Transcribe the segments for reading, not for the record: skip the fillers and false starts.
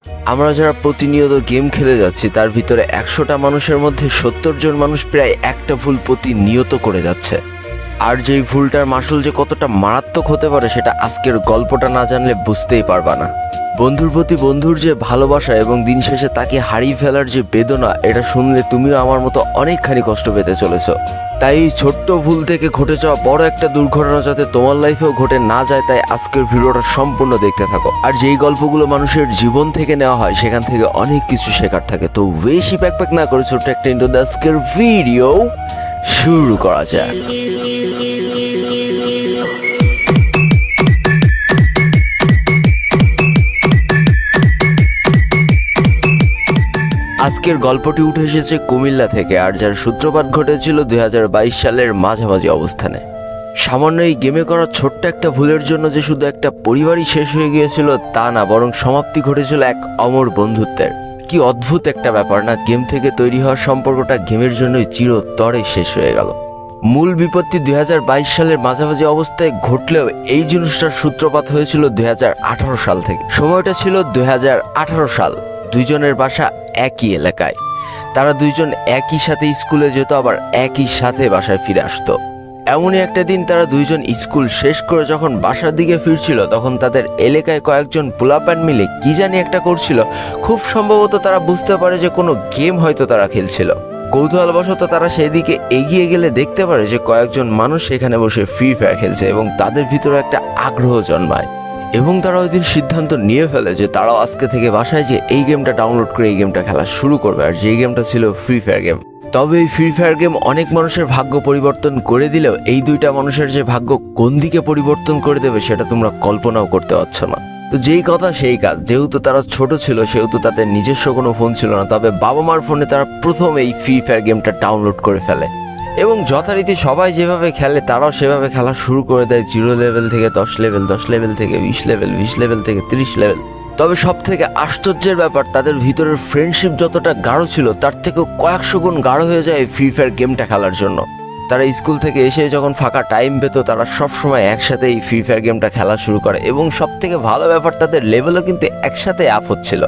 আমরা যারা প্রতিনিয়ত গেম খেলে যাচ্ছি তার ভিতরে 100টা মানুষের মধ্যে 70 জন মানুষ প্রায় একটা ভুল প্রতিনিয়ত করে যাচ্ছে। আর যেই ভুলটার মাসুল যে কতটা মারাত্মক হতে পারে সেটা আজকের গল্পটা না জানলে বুঝতেই পারবা না। বন্ধুর প্রতি বন্ধুর যে ভালোবাসা এবং দিন শেষে তাকে হারিয়ে ফেলার যে বেদনা, এটা শুনলে তুমিও আমার মতো অনেকখানি কষ্ট পেতে চলেছ। তাই এই ছোট্ট ভুল থেকে ঘটে যাওয়া বড় একটা দুর্ঘটনা যাতে তোমার লাইফেও ঘটে না যায়, তাই আজকের ভিডিওটা সম্পূর্ণ দেখতে থাকো। আর যেই গল্পগুলো মানুষের জীবন থেকে নেওয়া হয় সেখান থেকে অনেক কিছু শেখার থাকে। তো বেশি প্যাক না করে ছোট্ট একটা ইন্ট্রো দিয়ে আজকের ভিডিও শুরু করা যাক। আজকের গল্পটি উঠে এসেছে কুমিল্লা থেকে, আর যার সূত্রপাত ঘটেছিল 2022 সালের মাঝামাঝি অবস্থানে। সামান্য এই গেমে করা ছোট্ট একটা ভুলের জন্য যে শুধু একটা পরিবারই শেষ হয়ে গিয়েছিল তা না, বরং সমাপ্তি ঘটেছিল এক অমর বন্ধুত্বের। কি অদ্ভুত একটা ব্যাপার না, গেম থেকে তৈরি হওয়া সম্পর্কটা গেমের জন্যই চিরতরে শেষ হয়ে গেল। মূল বিপত্তি 2022 সালের মাঝামাঝি অবস্থায় ঘটলেও এই জিনিসটার সূত্রপাত হয়েছিল 2018 সাল থেকে। সময়টা ছিল 2018 সাল। দুইজনের বাসা একই এলাকায়, তারা দুইজন একই সাথে স্কুলে যেত, আবার একই সাথে বাসায় ফিরে আসতো। এমনই একটা দিন তারা দুইজন স্কুল শেষ করে যখন বাসার দিকে ফিরছিল, তখন তাদের এলাকায় কয়েকজন পোলাপান মিলে কি জানি একটা করছিল। খুব সম্ভবত তারা বুঝতে পারে যে কোনো গেম হয়তো তারা খেলছিল। কৌতূহলবশত তারা সেই দিকে এগিয়ে গেলে দেখতে পারে যে কয়েকজন মানুষ সেখানে বসে ফ্রি ফায়ার খেলছে এবং তাদের ভিতরে একটা আগ্রহ জন্মায়। এবং তারা ওই দিন সিদ্ধান্ত নিয়ে ফেলে যে তারাও আজকে থেকে বাসায় যে এই গেমটা ডাউনলোড করে এই গেমটা খেলা শুরু করবে, আর যেই গেমটা ছিল ফ্রি ফায়ার গেম। তবে এই ফ্রি ফায়ার গেম অনেক মানুষের ভাগ্য পরিবর্তন করে দিলেও এই দুইটা মানুষের যে ভাগ্য কোন দিকে পরিবর্তন করে দেবে সেটা তোমরা কল্পনাও করতে পারছো না। তো যেই কথা সেই কাজ, যেহেতু তারা ছোট ছিল সেহেতু তাদের নিজস্ব কোনো ফোন ছিল না, তবে বাবা মার ফোনে তারা প্রথম এই ফ্রি ফায়ার গেমটা ডাউনলোড করে ফেলে এবং যথারীতি সবাই যেভাবে খেলে তারাও সেভাবে খেলা শুরু করে দেয়। 0 লেভেল থেকে 10 লেভেল, 10 লেভেল থেকে 20 লেভেল, 20 লেভেল থেকে 30 লেভেল। তবে সব থেকে আশ্চর্যের ব্যাপার, তাদের ভিতরের ফ্রেন্ডশিপ যতটা গাঢ় ছিল তার থেকেও কয়েকশো গুণ গাঢ় হয়ে যায় ফ্রি ফায়ার গেমটা খেলার জন্য। তারা স্কুল থেকে এসে যখন ফাঁকা টাইম পেত তারা সবসময় একসাথে এই ফ্রি ফায়ার গেমটা খেলা শুরু করে এবং সব থেকে ভালো ব্যাপার তাদের লেভেলও কিন্তু একসাথে আপ হচ্ছিল।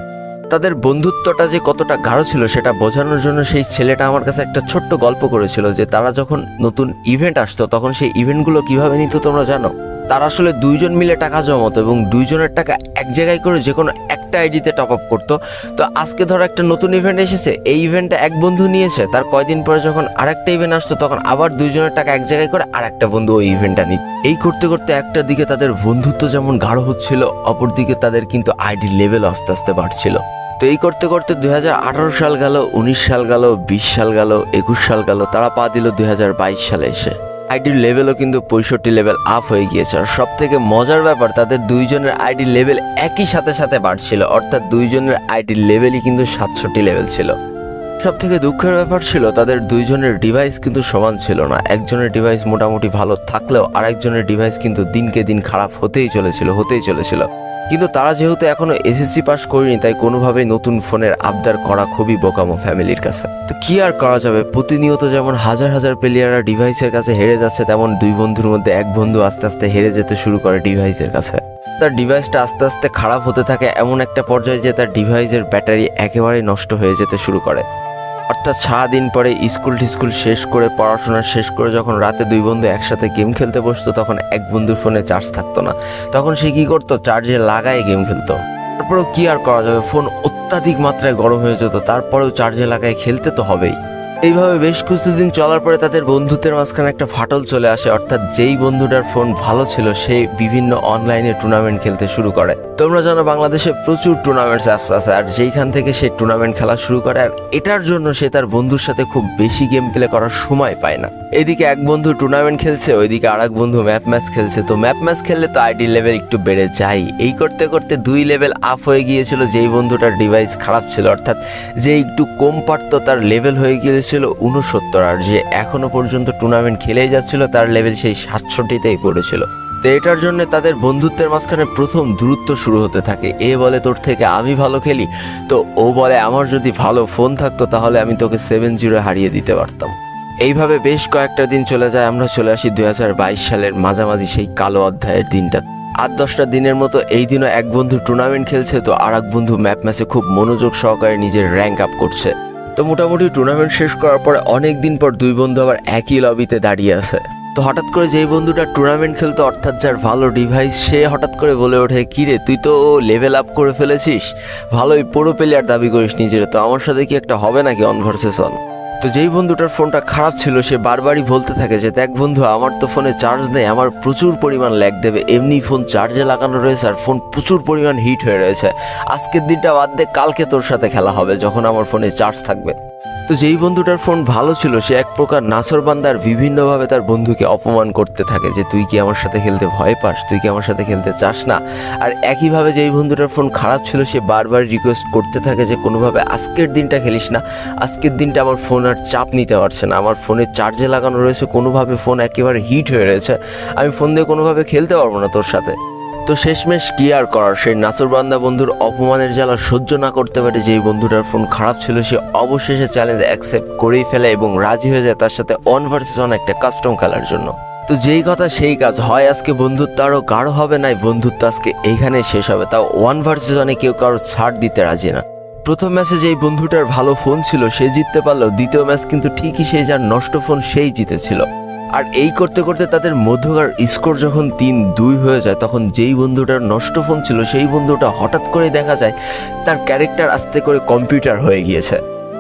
তাদের বন্ধুত্বটা যে কতটা গাঢ় ছিল সেটা বোঝানোর জন্য সেই ছেলেটা আমার কাছে একটা ছোট্ট গল্প করেছিল যে তারা যখন নতুন ইভেন্ট আসতো তখন সেই ইভেন্টগুলো কিভাবে নিত তোমরা জানো? তারা আসলে দুইজন মিলে টাকা জমাতো এবং দুইজনের টাকা এক জায়গায় করে যে কোনো একটা আইডিতে টপ আপ করতো। তো আজকে ধরো একটা নতুন ইভেন্ট এসেছে, এই ইভেন্টটা এক বন্ধু নিয়েছে, তার কয়দিন পরে যখন আরেকটা ইভেন্ট আসতো তখন আবার দুইজনের টাকা এক জায়গায় করে আরেকটা বন্ধু ওই ইভেন্টটা নিত। এই করতে করতে একটা দিকে তাদের বন্ধুত্ব যেমন গাঢ় হচ্ছিল, অপরদিকে তাদের কিন্তু আইডি লেভেল আস্তে আস্তে বাড়ছিল। তো এই করতে করতে 2018 সাল গেল, 19 সাল গেল, 20 সাল গেল, 21 সাল গেল, তারা পা দিল 2022 সালে এসে। আইডির লেভেলও কিন্তু 65 লেভেল আপ হয়ে গিয়েছে। আর সব থেকে মজার ব্যাপার, তাদের দুইজনের আইডি লেভেল একই সাথে সাথে বাড়ছিল, অর্থাৎ দুইজনের আইডির লেভেলই কিন্তু 67 লেভেল ছিল। সব থেকে দুঃখের ব্যাপার ছিল তাদের দুইজনের ডিভাইস কিন্তু সমান ছিল না। একজনের ডিভাইস মোটামুটি ভালো থাকলেও আরেকজনের ডিভাইস কিন্তু দিনকে দিন খারাপ হতেই চলেছিল। কিন্তু তারা যেহেতু এখনো এসএসসি পাস করেনি তাই কোনোভাবেই নতুন ফোনের আবদার করা খুবই বোকামো ফ্যামিলির কাছে। তো কি আর করা যাবে, প্রতিনিয়ত যেমন হাজার হাজার প্লেয়াররা ডিভাইসের কাছে হেরে যাচ্ছে, তেমন দুই বন্ধুর মধ্যে এক বন্ধু আস্তে আস্তে হেরে যেতে শুরু করে ডিভাইসের কাছে। তার ডিভাইসটা আস্তে আস্তে খারাপ হতে থাকে এমন একটা পর্যায়ে যে তার ডিভাইসের ব্যাটারি একেবারেই নষ্ট হয়ে যেতে শুরু করে। অর্থাৎ সারাদিন পরে স্কুল শেষ করে পড়াশোনা শেষ করে যখন রাতে দুই বন্ধু একসাথে গেম খেলতে বসতো তখন এক বন্ধুর ফোনে চার্জ থাকতো না, তখন সে কি করতো, চার্জে লাগায় গেম খেলতো। তারপরেও কি আর করা যাবে, ফোন অত্যাধিক মাত্রায় গরম হয়ে যেত, তারপরেও চার্জে লাগায় খেলতে তো হবেই। এইভাবে বেশ কিছুদিন চলার পরে তাদের বন্ধুত্বের মাঝখানে একটা ফাটল চলে আসে, অর্থাৎ যেই বন্ধুটার ফোন ভালো ছিল সে বিভিন্ন অনলাইনে টুর্নামেন্ট খেলতে শুরু করে। তোমরা জানো বাংলাদেশে প্রচুর টুর্নামেন্টস অ্যাপস আছে, আর যেইখান থেকে সে টুর্নামেন্ট খেলা শুরু করে, আর এটার জন্য সে তার বন্ধুর সাথে খুব বেশি গেম প্লে করার সময় পায় না। এদিকে এক বন্ধু টুর্নামেন্ট খেলছে, ওইদিকে আর এক বন্ধু ম্যাপ ম্যাচ খেলছে। তো ম্যাপ ম্যাচ খেললে তো আইডি লেভেল একটু বেড়ে যায়। এই করতে করতে 2 লেভেল আপ হয়ে গিয়েছিল যেই বন্ধুটার ডিভাইস খারাপ ছিল, অর্থাৎ যে একটু কম পারতো তার লেভেল হয়ে গিয়েছিল 69, আর যে এখনো পর্যন্ত টুর্নামেন্ট খেলেই যাচ্ছিল তার লেভেল সেই 67তেই পড়েছিল। তো এটার জন্য তাদের বন্ধুত্বের মাঝখানে প্রথম দূরত্ব শুরু হতে থাকে। এ বলে তোর থেকে আমি ভালো খেলি, তো ও বলে আমার যদি ভালো ফোন থাকতো তাহলে আমি তোকে 7-0 হারিয়ে দিতে পারতাম। এইভাবে বেশ কয়েকটা দিন চলে যায়। আমরা চলে আসি 2022 সালের মাঝামাঝি সেই কালো অধ্যায়ের দিনটা। 8-10টা দিনের মতো এই দিনও এক বন্ধু টুর্নামেন্ট খেলছে, তো আর এক বন্ধু ম্যাপ ম্যাচে খুব মনোযোগ সহকারে নিজের র্যাঙ্ক আপ করছে। তো মোটামুটি টুর্নামেন্ট শেষ করার পরে অনেক দিন পর দুই বন্ধু আবার একই লবিতে দাঁড়িয়ে আছে। তো হঠাৎ করে যেই বন্ধুটা টুর্নামেন্ট খেলতো, অর্থাৎ যার ভালো ডিভাইস, সে হঠাৎ করে বলে ওঠে, কিরে তুই তো লেভেল আপ করে ফেলেছিস, ভালোই প্রো প্লেয়ার দাবি করিস নিজের, তো আমার সাথে কি একটা হবে নাকি অন ভার্সেস অন? তো যেই বন্ধুটার ফোনটা খারাপ ছিল সে বারবারই বলতে থাকে যে দেখ বন্ধু, আমার তো ফোনে চার্জ নেই, আমার প্রচুর পরিমাণ ল্যাগ দেবে, এমনি ফোন চার্জে লাগানো রয়েছে আর ফোন প্রচুর পরিমাণ হিট হয়ে রয়েছে, আজকের দিনটা বাদ দে, কালকে তোর সাথে খেলা হবে যখন আমার ফোনে চার্জ থাকবে। তো যেই বন্ধুটার ফোন ভালো ছিল সে এক প্রকার নাসরবান্দার বিভিন্নভাবে তার বন্ধুকে অপমান করতে থাকে যে তুই কি আমার সাথে খেলতে ভয় পাস, তুই কি আমার সাথে খেলতে চাস না। আর একইভাবে যেই বন্ধুটার ফোন খারাপ ছিল সে বারবার রিকোয়েস্ট করতে থাকে যে কোনোভাবে আজকের দিনটা খেলিস না, আজকের দিনটা আমার ফোন আর চাপ নিতে পারছে না, আমার ফোনে চার্জে লাগানো রয়েছে, কোনোভাবে ফোন একেবারে হিট হয়ে রয়েছে, আমি ফোন দিয়ে কোনোভাবে খেলতে পারবো না তোর সাথে। তো শেষমেশ কি আর করার, সেই নাসরবান্দা বন্ধুর অপমানের জ্বালা সহ্য না করতে পারে যেই বন্ধুটার ফোন খারাপ ছিল সে অবশেষে চ্যালেঞ্জ অ্যাকসেপ্ট করেই ফেলে এবং রাজি হয়ে যায় তার সাথে অন ভার্সেস অন একটা কাস্টম খেলার জন্য। তো যেই কথা সেই কাজ, হয় আজকে বন্ধুত্ব আরও গাঢ় হবে, নাই বন্ধুত্ব আজকে এইখানে শেষ হবে, তাও ওয়ান ভার্সেস অনে কেউ কারো ছাড় দিতে রাজি না। প্রথম ম্যাচে যেই বন্ধুটার ভালো ফোন ছিল সে জিততে পারলো, দ্বিতীয় ম্যাচ কিন্তু ঠিকই সেই যার নষ্ট ফোন সেই জিতেছিল। আর এই করতে করতে তাদের মধ্যকার স্কোর যখন 3-2 হয়ে যায় তখন যেই বন্ধুটার নষ্ট ফোন ছিল সেই বন্ধুটা হঠাৎ করে দেখা যায় তার ক্যারেক্টার আস্তে করে কম্পিউটার হয়ে গিয়েছে।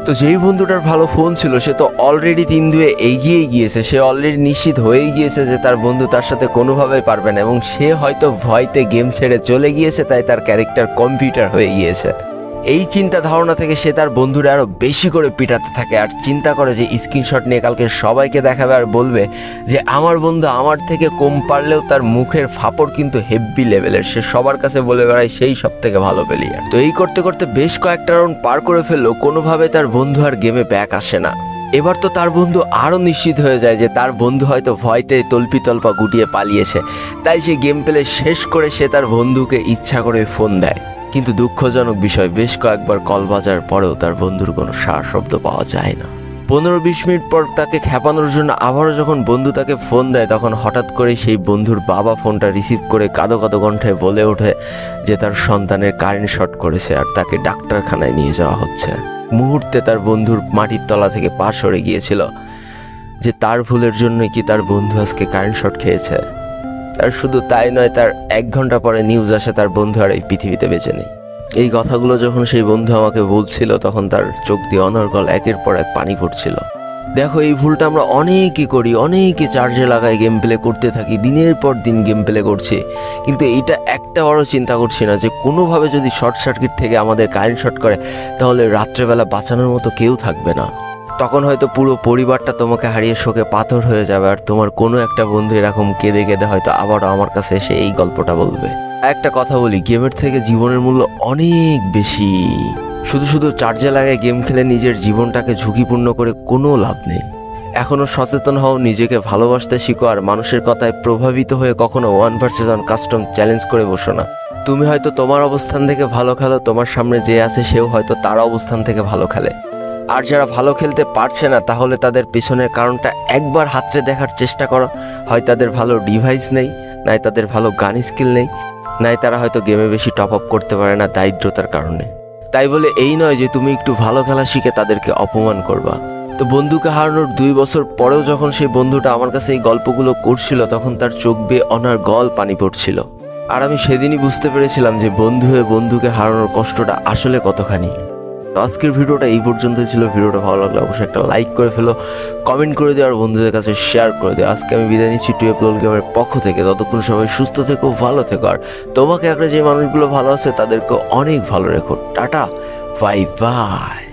তো যেই বন্ধুটার ভালো ফোন ছিল সে তো অলরেডি 3-2 এগিয়ে গিয়েছে, সে অলরেডি নিশ্চিত হয়েই গিয়েছে যে তার বন্ধু তার সাথে কোনোভাবেই পারবে না এবং সে হয়তো ভয়তে গেম ছেড়ে চলে গিয়েছে, তাই তার ক্যারেক্টার কম্পিউটার হয়ে গিয়েছে। এই চিন্তা ধারণা থেকে সে তার বন্ধুরা আরও বেশি করে পিটাতে থাকে আর চিন্তা করে যে স্ক্রিনশট নিয়ে কালকে সবাইকে দেখাবে আর বলবে যে আমার বন্ধু আমার থেকে কম পারলেও তার মুখের ফাপড় কিন্তু হেভি লেভেলের, সে সবার কাছে বলে বেড়ায় সেই সব থেকে ভালো প্লেয়ার। তো এই করতে করতে বেশ কয়েকটা রাউন্ড পার করে ফেললেও কোনোভাবে তার বন্ধু আর গেমে ব্যাক আসে না। এবার তো তার বন্ধু আরও নিশ্চিত হয়ে যায় যে তার বন্ধু হয়তো ভয়তে তল্পা গুটিয়ে পালিয়েছে, তাই সে গেম প্লে শেষ করে সে তার বন্ধুকে ইচ্ছা করে ফোন দেয়। কিন্তু দুঃখজনক বিষয়, বেশ কয়েকবার কল বাজার পরেও তার বন্ধুর কোনো সাড়া শব্দ পাওয়া যায় না। 15-20 মিনিট পর তাকে খেপানোর জন্য আবারও যখন বন্ধু তাকে ফোন দেয় তখন হঠাৎ করে সেই বন্ধুর বাবা ফোনটা রিসিভ করে কাঁদো কাঁদো কণ্ঠে বলে ওঠে যে তার সন্তানের কারেন্ট শর্ট করেছে আর তাকে ডাক্তারখানায় নিয়ে যাওয়া হচ্ছে। মুহূর্তে তার বন্ধুর মাটির তলা থেকে পা সরে গিয়েছিল যে তার ভুলের জন্যই কি তার বন্ধু আজকে কারেন্ট শর্ট খেয়েছে। আর শুধু তাই নয়, তার 1 ঘন্টা পরে নিউজ আসে তার বন্ধু আর এই পৃথিবীতে বেঁচে নেই। এই কথাগুলো যখন সেই বন্ধু আমাকে বলছিল তখন তার চোখ দিয়ে অনর্গল একের পর এক পানি পড়ছিল। দেখো, এই ভুলটা আমরা অনেকেই করি, অনেকে চার্জে লাগায় গেম প্লে করতে থাকি, দিনের পর দিন গেম প্লে করছি, কিন্তু এইটা একটা বড় চিন্তা করছি না যে কোনোভাবে যদি শর্ট সার্কিট থেকে আমাদের কারেন্ট শর্ট করে তাহলে রাত্রেবেলা বাঁচানোর মতো কেউ থাকবে না। তখন হয়তো পুরো পরিবারটা তোমাকে হারিয়ে শোকে পাথর হয়ে যাবে আর তোমার কোনো একটা বন্ধু এরকম কেঁদে কেঁদে হয়তো আবারও আমার কাছে এসে এই গল্পটা বলবে। একটা কথা বলি, গেমের থেকে জীবনের মূল্য অনেক বেশি। শুধু চার্জে লাগায় গেম খেলে নিজের জীবনটাকে ঝুঁকিপূর্ণ করে কোনো লাভ নেই। এখনও সচেতন হও, নিজেকে ভালোবাসতে শিখো আর মানুষের কথায় প্রভাবিত হয়ে কখনো one versus one custom challenge করে বসো না। তুমি হয়তো তোমার অবস্থান থেকে ভালো খেলো, তোমার সামনে যে আছে সেও হয়তো তার অবস্থান থেকে ভালো খেলে। আর যারা ভালো খেলতে পারছে না তাহলে তাদের পিছনের কারণটা একবার হাতড়ে দেখার চেষ্টা করো। হয় তাদের ভালো ডিভাইস নেই, নাই তাদের ভালো গান স্কিল নেই, নাই তারা হয়তো গেমে বেশি টপ আপ করতে পারে না দারিদ্রতার কারণে। তাই বলে এই নয় যে তুমি একটু ভালো খেলা শিখে তাদেরকে অপমান করবা। তো বন্ধুকে হারানোর 2 বছর পরেও যখন সেই বন্ধুটা আমার কাছে এই গল্পগুলো করছিল তখন তার চোখ বেয়ে অনর্গল পানি পড়ছিল। আর আমি সেদিনই বুঝতে পেরেছিলাম যে বন্ধু হয়ে বন্ধুকে হারানোর কষ্টটা আসলে কতখানি। তো আজকের ভিডিওটা এই পর্যন্তই ছিল। ভিডিওটা ভালো লাগলে অবশ্যই একটা লাইক করে ফেলো, কমেন্ট করে দিও আর বন্ধুদের কাছে শেয়ার করে দিও। আজকে আমি বিদায় নিচ্ছি টুয়েলভ লোল গেমের পক্ষ থেকে। ততক্ষণ সবাই সুস্থ থেকো, ভালো থেকো আর তোমাকে একটা যে মানুষগুলো ভালো আছে তাদেরকে অনেক ভালো রেখো। Tata, bye bye.